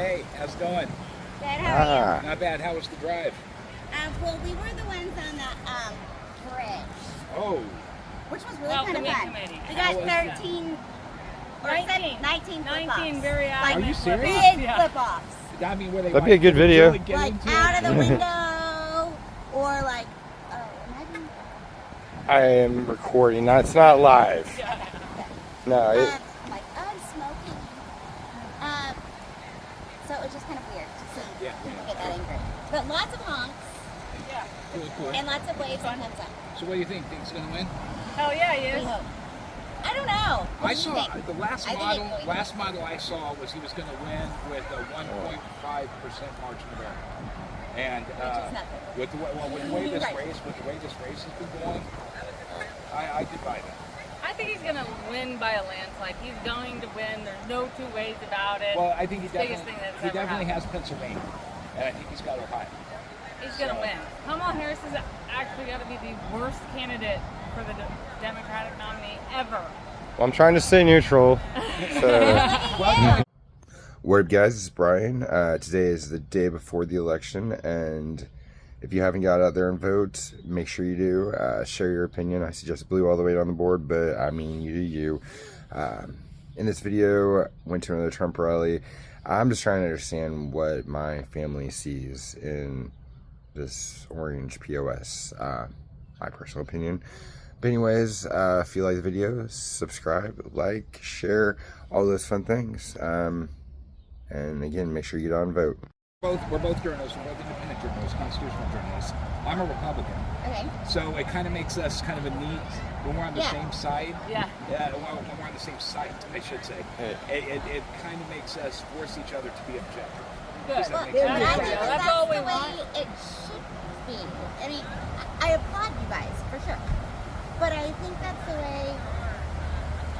Hey, how's it going? Good, how are you? Not bad. How was the drive? Well, we were the ones on the bridge. Oh. Which was really kind of fun. We got 13, 19 flip-offs. 19 very like, Are you serious? Big flip-offs. I mean, were they That'd be a good video. Really Like out of the window, or like, imagine. I am recording. No, it's not live. No. Like, I'm smoking. So it was just kind of weird to see people get that angry. But lots of honks. Yeah. Cool. And lots of waves and thumbs up. So what do you think? Think he's going to win? Hell yeah, he is. We hope. I don't know. I saw the last model I saw was he was going to win with a 1.5% margin of error. And with the way this race has been going, I could buy that. I think he's going to win by a landslide. He's going to win. There's no two ways about it. Well, I think he Biggest definitely has Pennsylvania, and I think he's got Ohio. He's going to win. Kamala Harris is actually got to be the worst candidate for the Democratic nominee ever. Well, I'm trying to stay neutral. So. Word, guys, this is Brian. Today is the day before the election, and if you haven't got out there and vote, make sure you do. Share your opinion. I suggest blue all the way down the board, but I mean, you do you. In this video, went to another Trump rally. I'm just trying to understand what my family sees in this orange POS. My personal opinion. But anyways, if you like the video, subscribe, like, share, all those fun things. And again, make sure you get out and vote. We're both journalists. We're both independent journalists, constitutional journalists. I'm a Republican. Okay. So it kind of makes us kind of a neat, when we're on the same side. Yeah. When we're on the same site, I should say. It kind of makes us force each other to be objective. Good. That's all we the want. way it should be. I mean, I applaud you guys, for sure. But I think that's the way,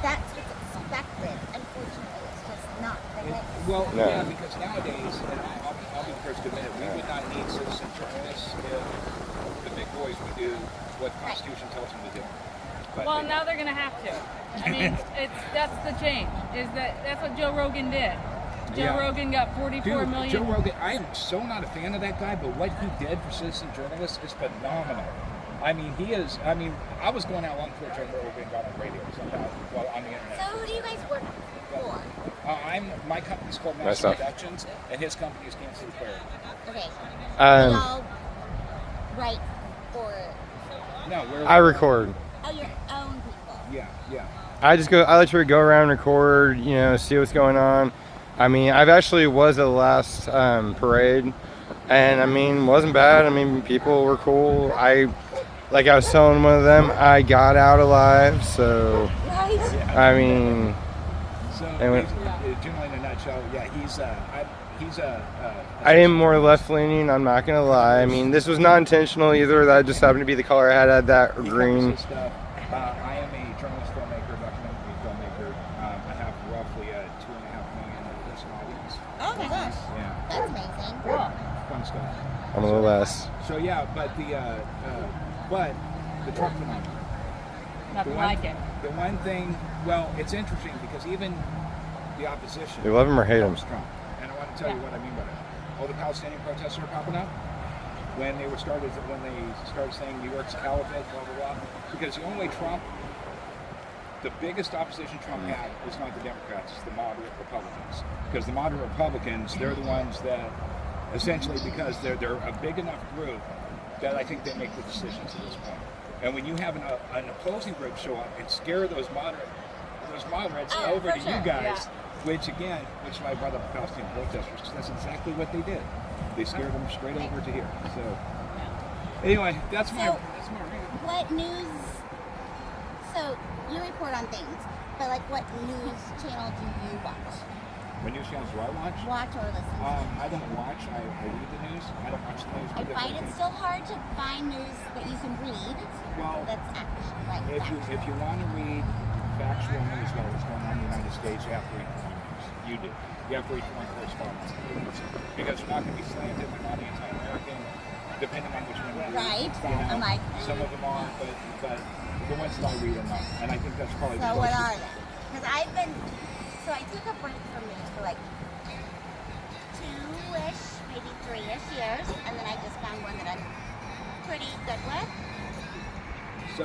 that's what's expected. Unfortunately, it's just not the way. Well, yeah, because nowadays, and I'll be the first to admit it, we would not need citizen journalists if the big boys would do what the Constitution tells them to do. But well, now they're going to have to. I mean, that's the change. That's what Joe Rogan did. Joe Rogan got 44 million. Joe Rogan, I am so not a fan of that guy, but what he did for citizen journalists is phenomenal. I mean, I was going out long before Joe Rogan got on radio, on the internet. So who do you guys work for? My company's called Master Productions, and his company is Kansas City Clarity. Okay. Y'all write for? No, I record. Oh, your own people. Yeah. I literally go around, record, see what's going on. I mean, I've actually was at the last parade, and I mean, wasn't bad. I mean, people were cool. Like I was telling one of them, I got out alive, so, I mean... So, generally in a nutshell, he's I am more left-leaning, I'm not going to lie. I mean, this was not intentional either. That just happened to be the color I had that green. I am a journalist, filmmaker, documentary filmmaker. I have roughly a 2.5 million listening audience. Oh my gosh. Yeah. That's amazing. Cool. Fun stuff. I'm a little less. So yeah, but the Trump phenomenon. Nothing like it. The one thing, well, it's interesting because even the opposition. They love him or hate him. Trump. And I want to tell you what I mean by that. All the Palestinian protests are popping up when they started saying New York's a caliphate, blah blah blah. Because the only way the biggest opposition Trump had was not the Democrats, it's the moderate Republicans. Because the moderate Republicans, they're the ones that essentially, because they're a big enough group that I think they make the decisions at this point. And when you have an opposing group show up and scare those moderates over to you guys, which is why I brought up the Palestinian protesters, because that's exactly what they did. They scared them straight over to here. So anyway, that's my reading. What news? So you report on things, but like what news channel do you watch? What news channels do I watch? Watch or listen to? I don't watch. I read the news. I don't watch the news. I find it still hard to find news that you can read. Well, that's actually like if you want to read factual news about what's going on in the United States, you have to read foreign news. You do. You have to read foreign correspondence because you're not going to be slanted. They're not anti-American, depending on which one you read. Right. I'm like, some of them are, but the ones that I read are not. And I think that's probably so what are they? Because I took a break from news for like 2 years, and then I just found one that I'm pretty good with. So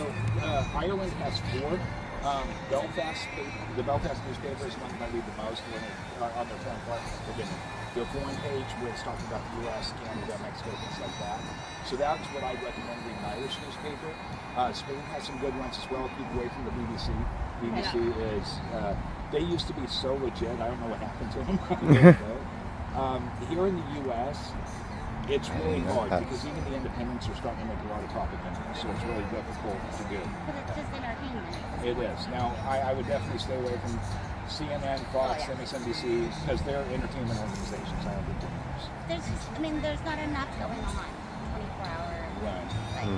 Ireland has 4. Belfast, the Belfast newspaper is one that I read the most when on their foreign page where it's talking about the U.S., Canada, Mexico, things like that. So that's what I recommend reading an Irish newspaper. Spain has some good ones as well. Keep away from the BBC. BBC is they used to be so legit. I don't know what happened to them. Here in the U.S., it's really hard because even the independents are starting to make a lot of talk opinions, so it's really difficult to do. But it's just entertainment. It is. Now, I would definitely stay away from CNN, Fox, MSNBC, because they're entertainment organizations. I don't think they're news. There's just, I mean, there's not enough going on 24 hours. Right. Like,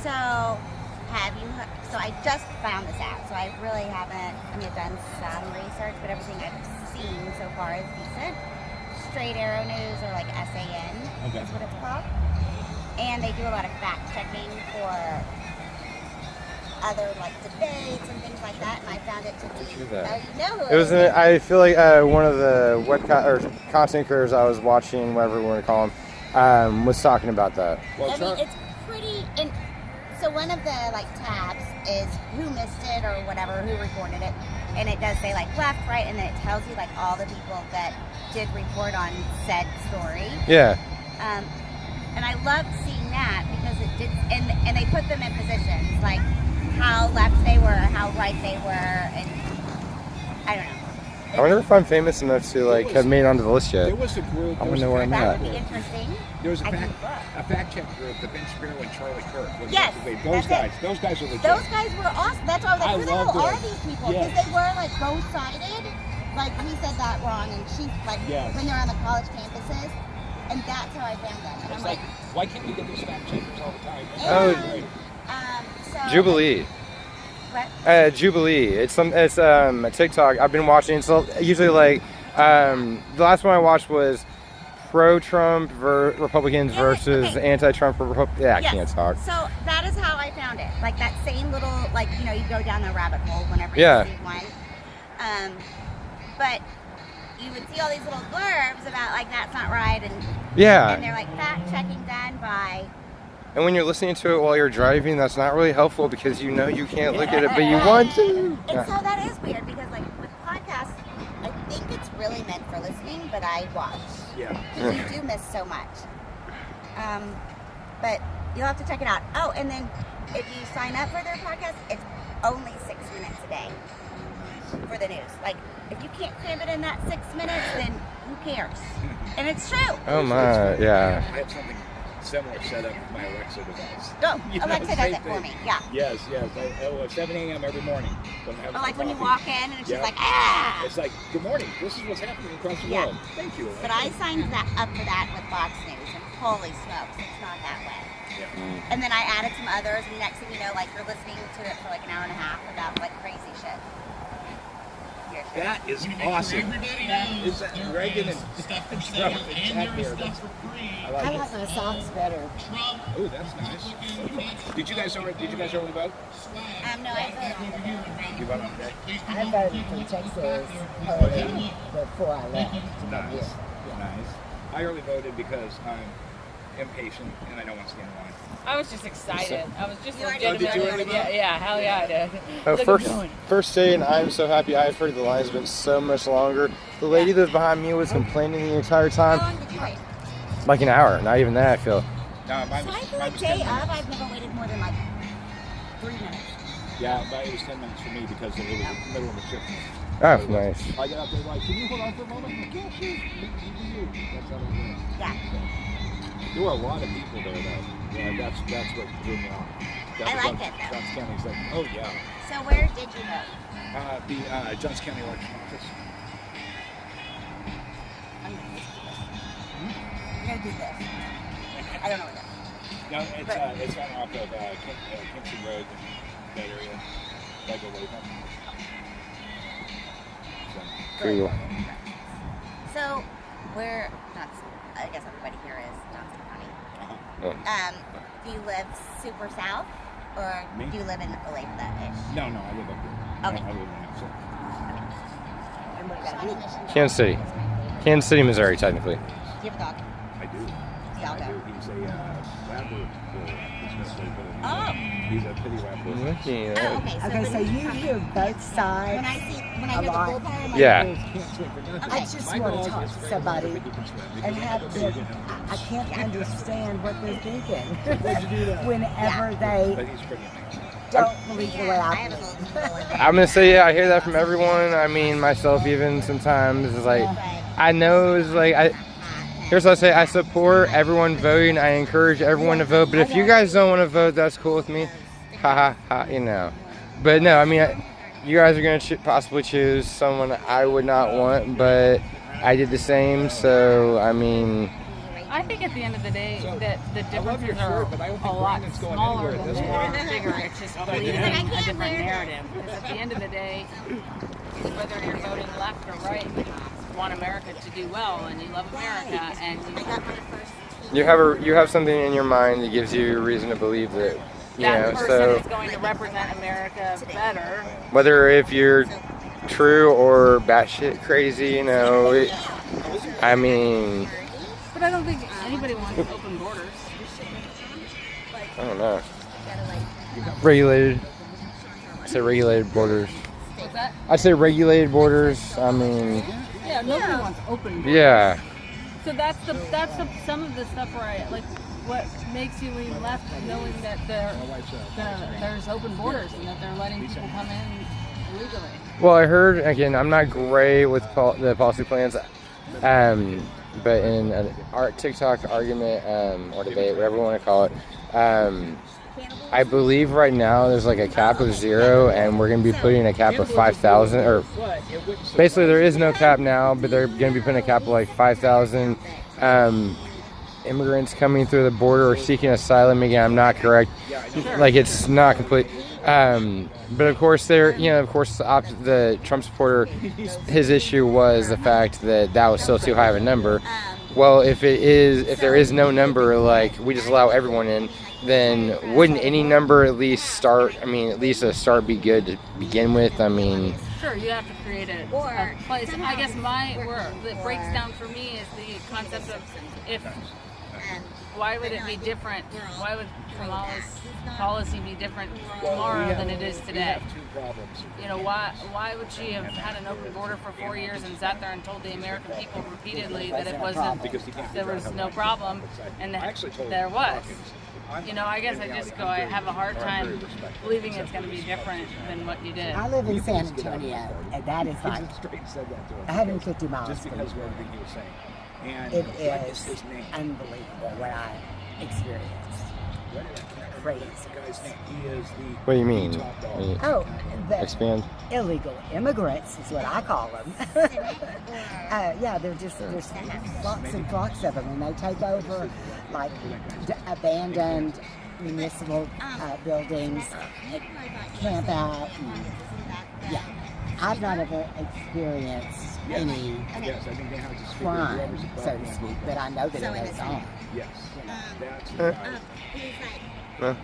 So, so I just found this out, so I really haven't, I've done some research, but everything I've seen so far is decent. Straight Arrow News, or like SAN is what it's called. And they do a lot of fact checking for other like debates and things like that, and I found it to be, you know who It was. I feel like one of the content creators I was watching, whatever we want to call him, was talking about that. Well, I mean, it's pretty. So one of the like tabs is who missed it or whatever, who reported it, and it does say like left, right, and then it tells you like all the people that did report on said story. Yeah. And I loved seeing that because it did, and they put them in positions like how left they were, how right they were, and I don't know. I wonder if I'm famous enough to like have made it onto the list yet. There was a group. I want to know where I'm That at. would be interesting. There was a fact check group, the Ben Shapiro and Charlie Kirk. Yes, those guys are legit. Those guys were awesome. That's why I was like, who the hell are these people? Because Yes. they were like both-sided. Like he said that wrong, and she like when they're on the college campuses, and that's how I found them. And It's I'm like, why can't we get these fact checkers all the time? So Jubilee. What? Jubilee. It's a TikTok I've been watching. It's usually like the last one I watched was pro-Trump Republicans versus anti-Trump Republicans. Yeah, I can't talk. So that is how I found it. Like that same little, like, you know, you go down the rabbit hole whenever you see one. But you would see all these little blurbs about like that's not right, and and they're like fact checking done by. And when you're listening to it while you're driving, that's not really helpful because you know you can't look at it, but you want to. And so that is weird because like with podcasts, I think it's really meant for listening, but I watch. Yeah. Because you do miss so much. But you'll have to check it out. Oh, and then if you sign up for their podcast, it's only 6 minutes a day for the news. Like, if you can't cram it in that 6 minutes, then who cares? And it's true. Oh my, yeah. I have something similar set up with my Alexa device. Oh, Alexa does it for me, yeah. Yes. At 7 a.m. every morning. Or like when you walk in and it's just like, ah! It's like, good morning, this is what's happening across the world. Thank you. But I signed up for that with Fox News, and holy smokes, it's not that way. Yeah. And then I added some others, and next thing you know, like you're listening to it for like an hour and a half about like crazy shit. That is awesome. Is that Reagan and Trump and Jack here? I like my socks better. Oh, that's nice. Did you guys already vote? No, I voted. You voted on the day? I voted for Texas early before I left. Nice. I early voted because I'm impatient and I don't want to stand in line. I was just excited. I was just You already did. legitimately. Yeah, hell yeah, I did. First day, and I'm so happy. I've heard the line's been so much longer. The lady that was behind me was complaining the entire time. How long did you wait? Like an hour, not even that, I feel. No, mine So was, I feel mine like was day 10 of, minutes. I've never waited more than like 3 minutes. Yeah, but it was 10 minutes for me because it was in the middle of a shift. Oh, nice. I got up there like, can you hold on for a moment? I'm like, yeah, sure. That's how it was. Yeah. There were a lot of people there, though. Yeah, that's what threw me off. I like it, though. Johnson County's like, oh yeah. So where did you vote? The Johnson County election office. I'm gonna do this. I don't know what that is. No, it's right off of Kingston Road and that area. Like away from. Cool. So where? I guess everybody here is Johnson County. Do you live super south, or Me? do you live in Olathe-ish? No, I live up here. Okay. I live in Nashville. And what about you? Kansas City. Kansas City, Missouri, technically. Do you have a dog? I do. He's a rapper. Oh. He's a pity rapper. Oh, okay. Okay, so you hear both sides. When I hear the lot. bullpen, I'm like, Yeah. Can't swim for nothing. I just My want dog to talk is to very somebody lucky he can swim because and he have can them. swim, you know. I can't understand what they're thinking. Why'd you do that? Whenever But they he's pretty amazing. don't believe the way yeah, I I have a believe. little bullet. I'm gonna say, yeah, I hear that from everyone. I mean, myself even sometimes. It's like, I know it's like, here's what I say, I support everyone voting. I encourage everyone to vote. But if you guys don't want to vote, that's cool with me. Ha ha ha, you know. But no, I mean, you guys are gonna possibly choose someone I would not want, but I did the same. So I mean, I think at the end of the day that the I love your differences are shirt, but I don't a think lot Brandon's going smaller anywhere than this they way. are bigger. It's just believing I a can't different wear it. narrative. Because at the end of the day, whether you're voting left or right, you want America to do well and you love America and I got my first you have something in your mind that gives you a reason to believe that, you that know. person So is going to represent America better. whether if you're true or batshit crazy, you know, I mean, But I don't think anybody wants open borders. I don't know. Regulated. I say regulated borders. What's that? I say regulated borders. I mean, Yeah, nobody wants open borders. yeah. So that's some of the stuff where I like what makes you lean left, knowing that there's open borders and that they're letting people come in illegally. Well, I heard, again, I'm not great with the policy plans, but in an TikTok argument or debate, whatever you want to call it, I believe right now there's like a cap of 0, and we're going to be putting a cap of 5,000, or basically there is no cap now, but they're going to be putting a cap of like 5,000 immigrants coming through the border or seeking asylum. Again, I'm not correct. Like, it's not complete. But of course, the Trump supporter, his issue was the fact that was still too high of a number. Well, if there is no number, like, we just allow everyone in, then wouldn't any number at least a start be good to begin with? I mean, Sure, you have to create a place. I guess where it breaks down for me is the concept of why would it be different? Why would Kamala's policy be different tomorrow than it is today? You know, why would she have had an open border for 4 years and sat there and told the American people repeatedly that it wasn't, there was no problem, and that there was? You know, I guess I have a hard time believing it's going to be different than what you did. I live in San Antonio, and that is like 150 miles Just from because of here. everything he was saying. And It what is his name? unbelievable what I experienced. Crazy. The guy's name. He is the what do you mean? top dog. Oh, the Expand. illegal immigrants is what I call them. Yeah, there's flocks and flocks of them, and they take over like abandoned municipal buildings, camp out. Yeah, I've not ever experienced any Yes, I think they have to speak crime, so to speak, but I know that it goes on. Yes. That's the guy. Yeah.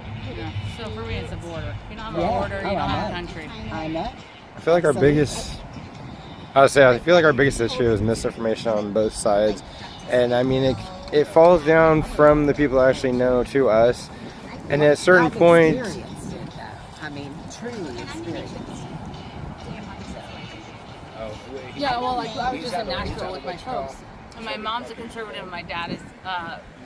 So for me, it's a border. You don't have a Yeah. border, you Oh, don't I have a know. country. I know. I feel like our biggest issue is misinformation on both sides, and I mean it falls down from the people that actually know to us, and at a certain I've point, experienced it, though. I mean, truly experienced. Yeah, well, like I was just in Nashville with my folks, and my mom's a conservative, and my dad is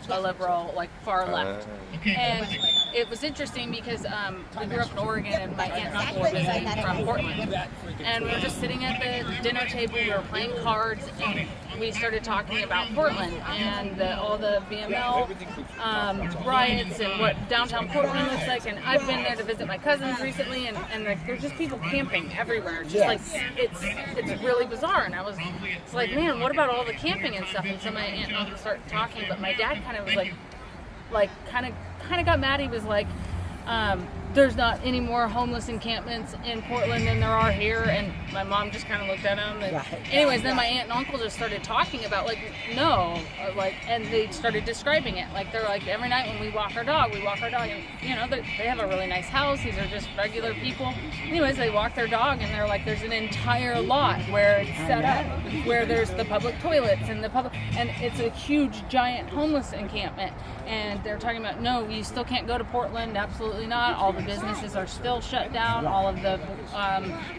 a liberal, like far left. And it was interesting because we grew up in Oregon, and my aunt and uncle were visiting from Portland, and we were just sitting at the dinner table. We were playing cards, and we started talking about Portland and all the BML riots and what downtown Portland looks like. And I've been there to visit my cousins recently, and like, there's just people camping everywhere. Just like it's really bizarre. And I was like, man, what about all the camping and stuff? And so my aunt and uncle started talking, but my dad kind of was like kind of got mad. He was like, there's not any more homeless encampments in Portland than there are here. And my mom just kind of looked at him. And anyways, then my aunt and uncle just started talking about like, no, like, and they started describing it. Like, they're like, every night when we walk our dog, and you know, they have a really nice house. These are just regular people. Anyways, they walk their dog, and they're like, there's an entire lot where it's set up, where there's the public toilets and and it's a huge, giant homeless encampment. And they're talking about, no, you still can't go to Portland. Absolutely not. All the businesses are still shut down. All of the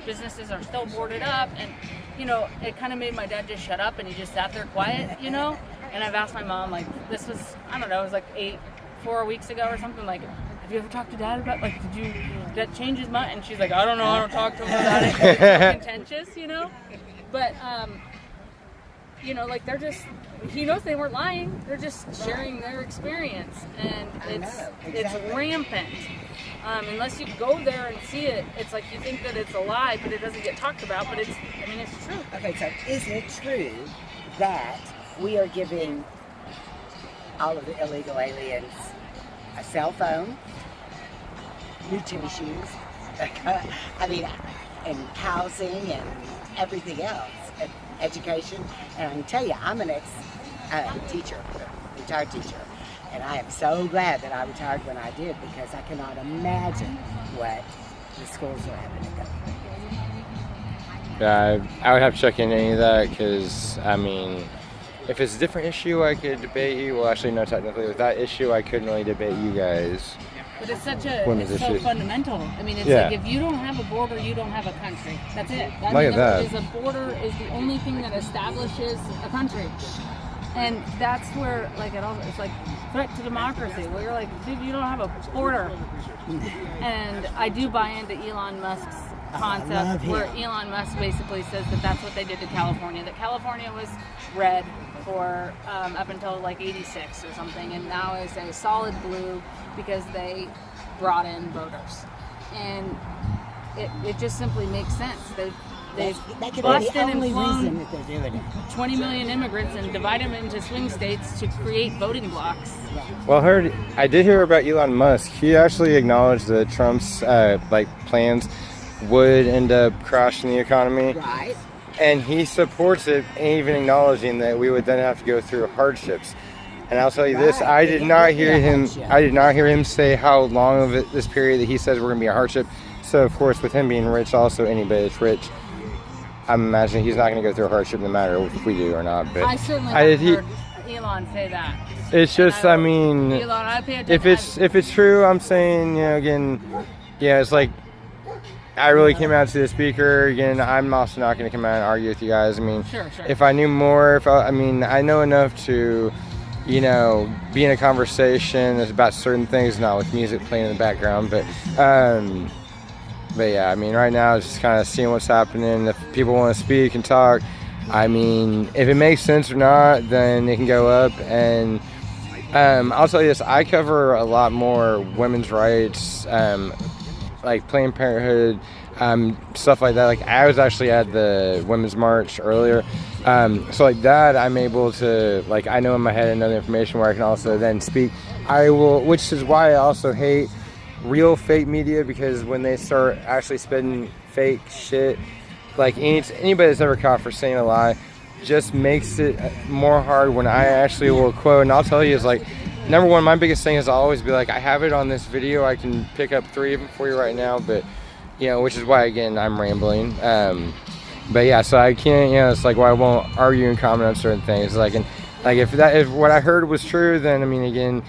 businesses are still boarded up. And, you know, it kind of made my dad just shut up, and he just sat there quiet, you know. And I've asked my mom, like, this was, I don't know, it was like 4 weeks ago or something, like, have you ever talked to Dad about, like, did that change his mind? And she's like, I don't know, I don't talk to him about it. It's so contentious, you know. But, you know, like, they're just, he knows they weren't lying. They're just sharing their experience, and it's rampant. Unless you go there and see it, it's like you think that it's a lie, but it doesn't get talked about. But it's true. Okay, so is it true that we are giving all of the illegal aliens a cell phone, new tennis shoes, I mean, and housing and everything else, and education? And I can tell you, I'm an ex-teacher, retired teacher, and I am so glad that I retired when I did, because I cannot imagine what the schools are having to go through. Yeah, I would have to check in any of that, because, I mean, if it's a different issue, I could debate you. Well, actually, no, technically, with that issue, I couldn't really debate you guys. But it's so fundamental. I mean, it's like, if you don't have a border, you don't have a country. That's it. A border is the only thing that establishes a country. And that's where, like, it's like threat to democracy, where you're like, dude, you don't have a border. And I do buy into Elon Musk's concept, where Elon Musk basically says that that's what they did to California. That California was red for up until like 86 or something, and now is a solid blue because they brought in voters. And it just simply makes sense. They've busted and flown 20 million immigrants and divide them into swing states to create voting blocks. Well, I did hear about Elon Musk. He actually acknowledged that Trump's plans would end up crashing the economy. Right. And he supports it, even acknowledging that we would then have to go through hardships. And I'll tell you this: I did not hear him say how long of this period that he says we're going to be a hardship. So, of course, with him being rich, also anybody that's rich, I'm imagining he's not going to go through a hardship no matter if we do or not. But I certainly haven't heard Elon say that. It's just, I mean, Elon, if it's true, I'm saying, you know, again, yeah, it's like, I really came out to the speaker. Again, I'm also not going to come out and argue with you guys. I mean, sure. If I knew more, I know enough to, you know, be in a conversation about certain things, not with music playing in the background. But yeah, I mean, right now it's just kind of seeing what's happening. If people want to speak and talk, I mean, if it makes sense or not, then it can go up. And I'll tell you this: I cover a lot more women's rights, like Planned Parenthood, stuff like that. Like, I was actually at the Women's March earlier, so like that, I'm able to, like, I know in my head another information where I can also then speak. Which is why I also hate real fake media, because when they start actually spitting fake shit, like anybody that's ever caught for saying a lie, just makes it more hard when I actually will quote. And I'll tell you, is like, number one, my biggest thing is I'll always be like, I have it on this video, I can pick up 3 of them for you right now, but, you know, which is why, again, I'm rambling. But yeah, so I can't, you know, it's like, why I won't argue and comment on certain things. Like, and like, if what I heard was true, then, I mean, again,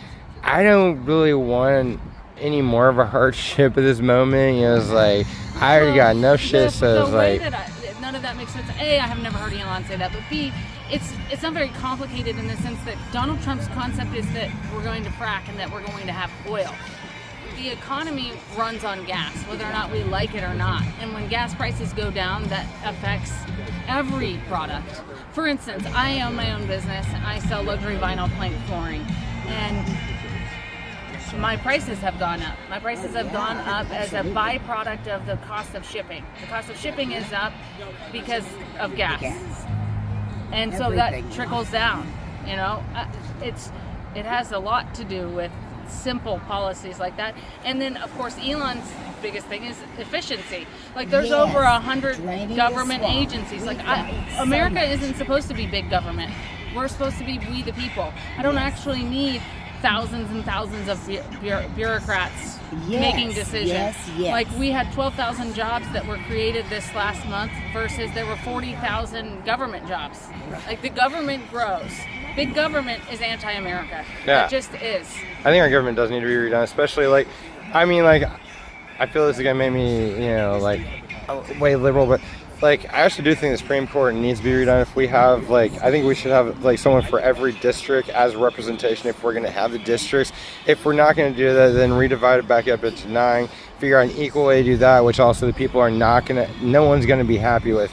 I don't really want any more of a hardship at this moment. You know, it's like, I already got enough shit, so it's like, none of that makes sense. A, I have never heard Elon say that, but B, it's not very complicated in the sense that Donald Trump's concept is that we're going to frack and that we're going to have oil. The economy runs on gas, whether or not we like it or not. And when gas prices go down, that affects every product. For instance, I own my own business and I sell luxury vinyl plank flooring. And my prices have gone up. My prices have gone up as a byproduct of the cost of shipping. The cost of shipping is up because of gas. And so that trickles down, you know. It has a lot to do with simple policies like that. And then, of course, Elon's biggest thing is efficiency. Like, there's Yes. over 100 Draining the government swamp. agencies. Like, So America much. isn't supposed to be big government. We're supposed to be we the people. I don't actually need thousands and thousands of bureaucrats Yes, making decisions. yes. Like, we had 12,000 jobs that were created this last month versus there were 40,000 government jobs. Like, the government grows. Big government is anti-America. Yeah. It just is. I think our government does need to be redone, especially like, I mean, like, I feel this is gonna make me, you know, like, way liberal, but like, I actually do think the Supreme Court needs to be redone. If we have, like, I think we should have like someone for every district as representation. If we're gonna have the districts, if we're not gonna do that, then redivide it back up into 9. Figure out an equal way to do that, which also the people are not gonna, no one's gonna be happy with.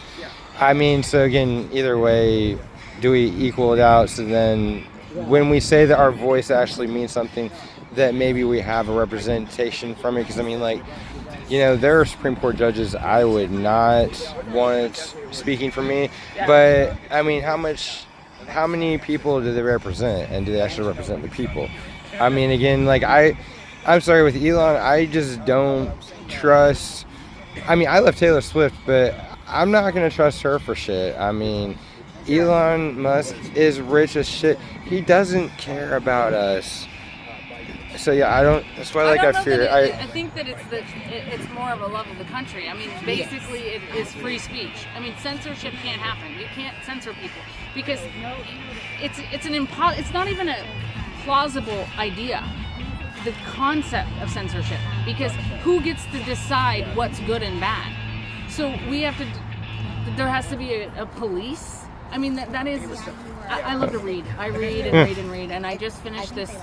I mean, so again, either way, do we equal it out? So then, when we say that our voice actually means something, that maybe we have a representation from it. Because I mean, like, you know, there are Supreme Court judges I would not want speaking for me, but I mean, how many people do they represent, and do they actually represent the people? I mean, again, like, I'm sorry, with Elon, I just don't trust. I mean, I love Taylor Swift, but I'm not gonna trust her for shit. I mean, Elon Musk is rich as shit. He doesn't care about us. So yeah, I don't. That's why, like, I fear. I think that it's more of a love of the country. I mean, basically, it is free speech. I mean, censorship can't happen. You can't censor people because it's not even a plausible idea. The concept of censorship, because who gets to decide what's good and bad? So we have to. There has to be a police. I mean, that is. I love to read. I read and read and read, and I just finished this.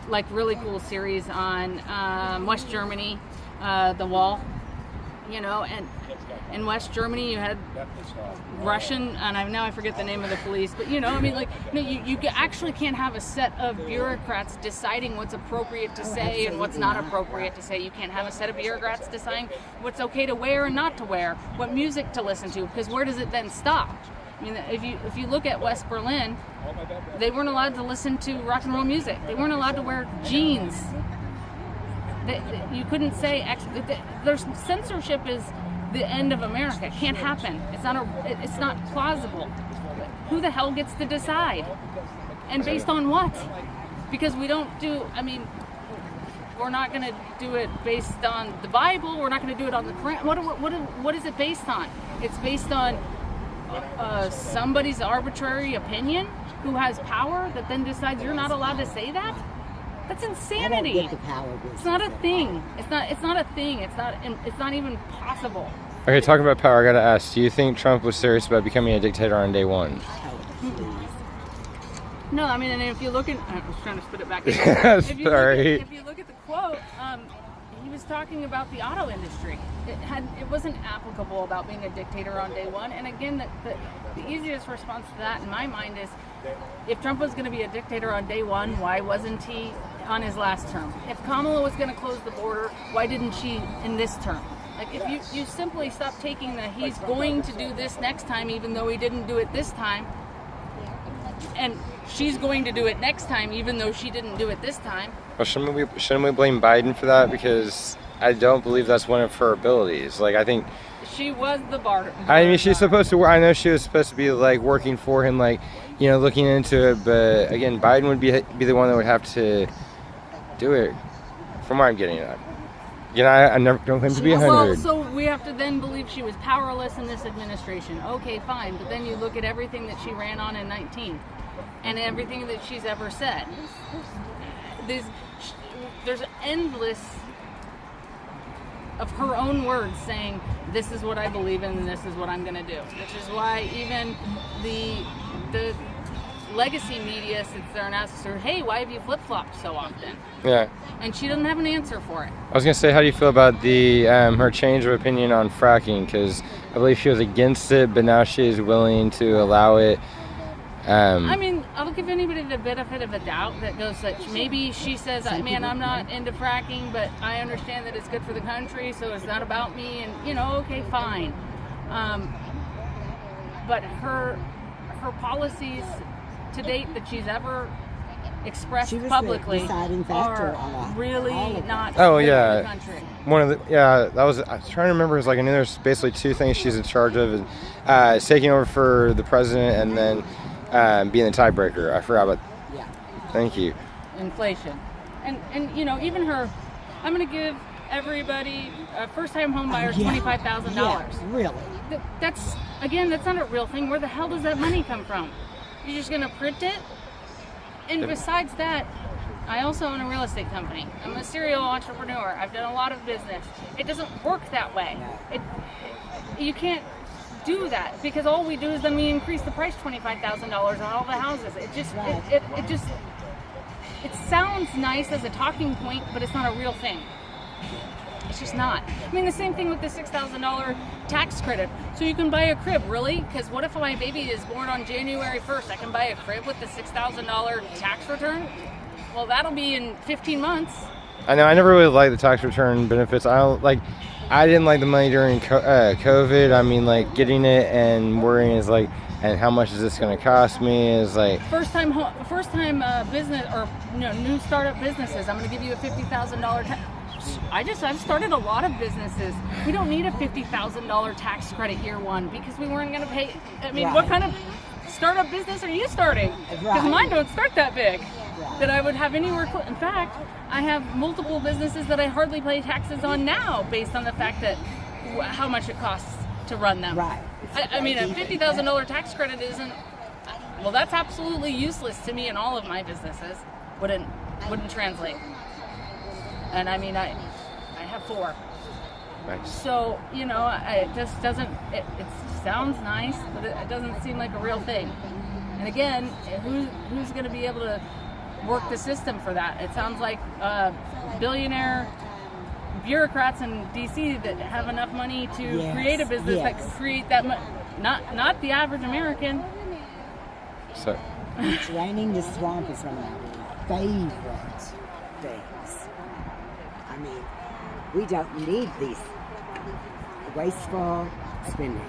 Like, really cool series on West Germany, the wall, you know, and in West Germany you had Russian, and now I forget the name of the police, but you know, I mean, like, no, you actually can't have a set of bureaucrats deciding what's appropriate to say and what's not appropriate to say. You can't have a set of bureaucrats deciding what's okay to wear and not to wear, what music to listen to, because where does it then stop? I mean, if you look at West Berlin, they weren't allowed to listen to rock and roll music. They weren't allowed to wear jeans. You couldn't say there's censorship is the end of America. It can't happen. It's not plausible. Who the hell gets to decide? And based on what? Because we don't do. I mean, we're not going to do it based on the Bible. We're not going to do it on the Quran. What is it based on? It's based on somebody's arbitrary opinion who has power that then decides you're not allowed to say that. That's insanity. I don't get the power business. It's not a thing. It's not a thing. It's not even possible. Okay, talking about power, I gotta ask: do you think Trump was serious about becoming a dictator on day one? No, I mean, and if you look at, I was trying to spit it back. Sorry. If you look at the quote, he was talking about the auto industry. It wasn't applicable about being a dictator on day one. And again, the easiest response to that in my mind is, if Trump was going to be a dictator on day one, why wasn't he on his last term? If Kamala was going to close the border, why didn't she in this term? Like, if you simply stop taking he's going to do this next time, even though he didn't do it this time, and she's going to do it next time, even though she didn't do it this time. Well, shouldn't we blame Biden for that? Because I don't believe that's one of her abilities. Like, I think she was the bar. I mean, she's supposed to. I know she was supposed to be like working for him, like, you know, looking into it. But again, Biden would be the one that would have to do it. From where I'm getting at. You know, I never don't claim to be 100. Well, so we have to then believe she was powerless in this administration. Okay, fine. But then you look at everything that she ran on in 19, and everything that she's ever said. There's endless of her own words saying, this is what I believe in and this is what I'm going to do. Which is why even the legacy media sits there and asks her, hey, why have you flip-flopped so often? Yeah. And she doesn't have an answer for it. I was going to say, how do you feel about the her change of opinion on fracking? Because I believe she was against it, but now she is willing to allow it. I mean, I'll give anybody the benefit of a doubt that goes that maybe she says, man, I'm not into fracking, but I understand that it's good for the country, so it's not about me, and, you know, okay, fine. But her policies to date that she's ever expressed She was the publicly deciding factor are on all really of not Oh, good yeah. for the country. One of the that was I was trying to remember. It was like I knew there's basically two things she's in charge of, is taking over for the president and then being the tiebreaker. I forgot about. Yeah. Thank you. Inflation, and you know, even her, I'm going to give everybody first-time home buyers Yeah. $25,000. Yeah, really. That's not a real thing. Where the hell does that money come from? You're just going to print it? And besides that, I also own a real estate company. I'm a serial entrepreneur. I've done a lot of business. It doesn't work that way. You can't do that because all we do is then we increase the price $25,000 on all the houses. It just it sounds nice as a talking point, but it's not a real thing. It's just not. I mean, the same thing with the $6,000 tax credit. So you can buy a crib, really? Because what if my baby is born on January 1st? I can buy a crib with the $6,000 tax return? Well, that'll be in 15 months. I know. I never really liked the tax return benefits. I didn't like the money during COVID. I mean, like getting it and worrying is like, and how much is this going to cost me? Is like First time business or new startup businesses. I'm going to give you a $50,000 tax. I've started a lot of businesses. We don't need a $50,000 tax credit year one because we weren't going to pay. I mean, Right. What kind of startup business are you starting? Because Right. mine don't start that big. Right. That I would have anywhere close. In fact, I have multiple businesses that I hardly pay taxes on now based on the fact that how much it costs to run them. Right. I mean, a $50,000 tax credit isn't. Well, that's absolutely useless to me in all of my businesses. Wouldn't translate. And I mean, I have 4. nice. So, it just doesn't, it sounds nice, but it doesn't seem like a real thing. And again, who's going to be able to work the system for that? It sounds like billionaire bureaucrats in DC that have enough money to Yes, create a business that yes. could create that not the average American. So Draining the swamp is one of my favorite things. I mean, we don't need these wasteful spending.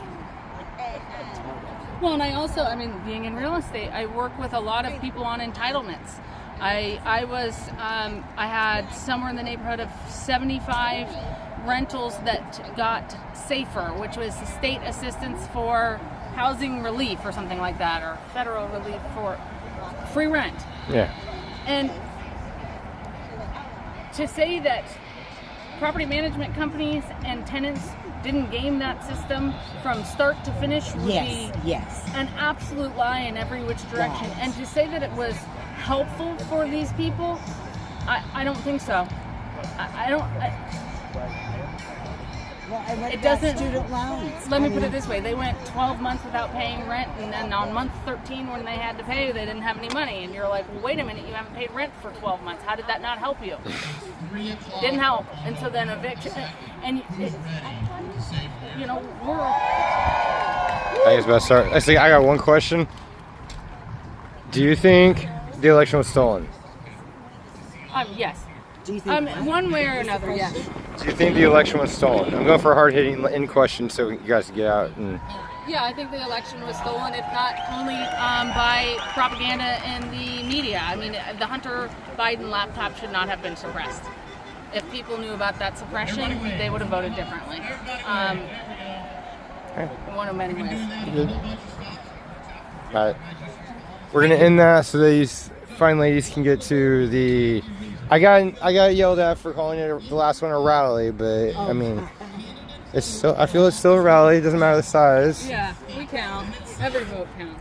Well, and I also, being in real estate, I work with a lot of people on entitlements. I had somewhere in the neighborhood of 75 rentals that got SAFER, which was state assistance for housing relief or something like that, or federal relief for free rent. yeah. And to say that property management companies and tenants didn't game that system from start to finish would be Yes. an absolute lie in every which direction. Right. And to say that it was helpful for these people, I don't think so. I don't. Well, and what It about doesn't- student loans? Let me I put it mean, this way: they went 12 months without paying rent, and then on month 13, when they had to pay, they didn't have any money. And you're like, well, "Wait a minute, you haven't paid rent for 12 months. How did that not help you?" Didn't help. And so then eviction, and we're. I guess about to start. Actually, I got one question. Do you think the election was stolen? Yes. Do you think One way or another, yes. Do you think the election was stolen? I'm going for a hard-hitting in question so you guys can get out. And Yeah, I think the election was stolen, if not only by propaganda in the media. I mean, the Hunter Biden laptop should not have been suppressed. If people knew about that suppression, they would have voted differently. One of many ways. all right, we're gonna end that so these fine ladies can get to the. I got yelled at for calling it the last one a rally, but I mean, it's still. I feel it's still a rally. It doesn't matter the size. Yeah, we count. Every vote counts.